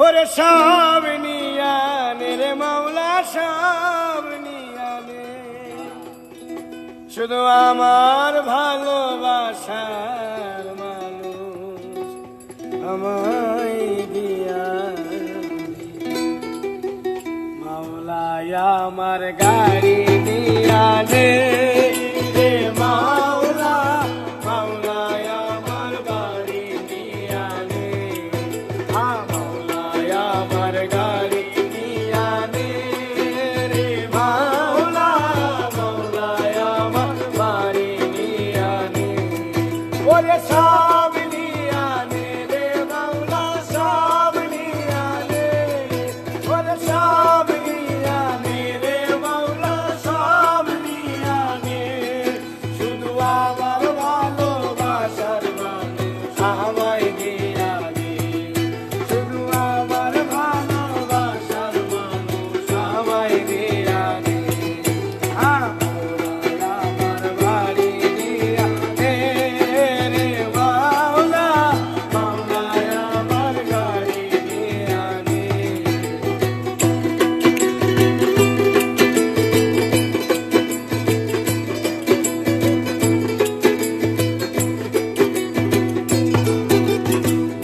ওরে সব নিয়ানে রে মাওলা সব নিয়ানে, শুধু আমার ভালোবাসার মানুষ আমায় দিয়া মাওলায় আমার গাড়ি নিয়ানে রে মাওলা, মাওলায় আমার গাড়ি নিয়ানে, মাওলায় আমার গাড়ি নিয়ানে রে মাওলা, মাওলায় আমার বাড়ি নিয়ানে। ওরে সব নিয়ানে রে মাওলা সব নিয়ানে, ওরে সব নিয়ানে রে মাওলা সব নিয়ানে, শুধু আমার ভালোবাসার মানুষ আমায় দিয়ানে, শুধু আমার ভালোবাসার মানুষ আমায় দিয়ানে। আমার বাড়ি নিয়ানে রে মাওলা, মাওলায় আমার গাড়ি নিয়ানে।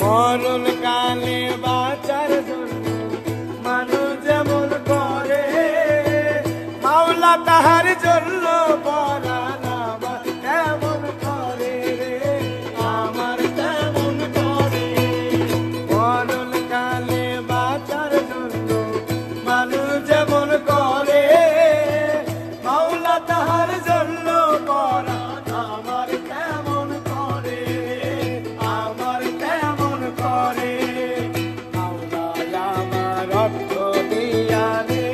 মরণ কালে বাঁচার জন্য মানুষ যেমন করে, মাওলা তাহার জন্য পরাণ আমার তেমন করে রে, আমার তেমন করে। মরণ কালে বাঁচার জন্য মানুষ যেমন করে, মাওলা তাহার জন্য পরাণ আমার তেমন করে, আমার তেমন করে। মাওলায় আমার রক্ত দিয়ানে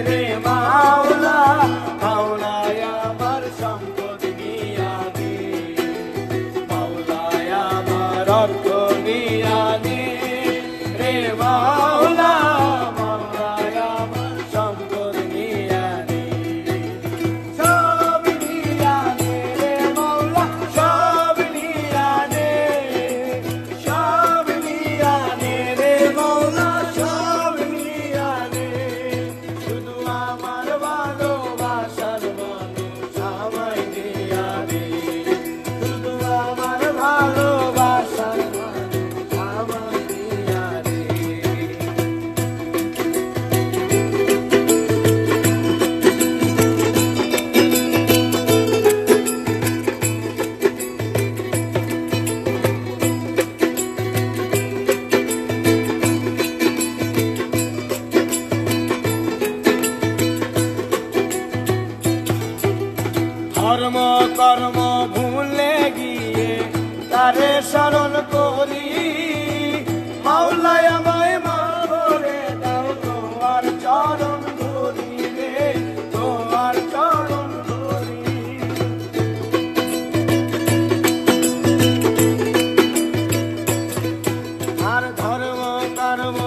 রে মাওলা, মাওলায় আমার সম্পদ নিয়ানে, মাওলায় আমার রক্ত নিয়ানে রে মাওলা, মাওলায় আমার সম্পদ নিয়ানে। সব নিয়ানে রে মাওলা সব নিয়ানে, সব নিয়ানে রে মাওলা সব নিয়ানে, শুধু আমার ভালোবাসার মানুষ আমায় দিয়ানে, শুধু আমার ভালোবাসার মানুষ আমায় দিয়ানে। ধর্ম কর্ম ভুলে গিয়ে তারে স্মরণ করি, মাওলায় আমায় মাফ করে দাও, তোমার চরণ ধরি রে, তোমার চরণ ধরি। আর ধর্ম কর্ম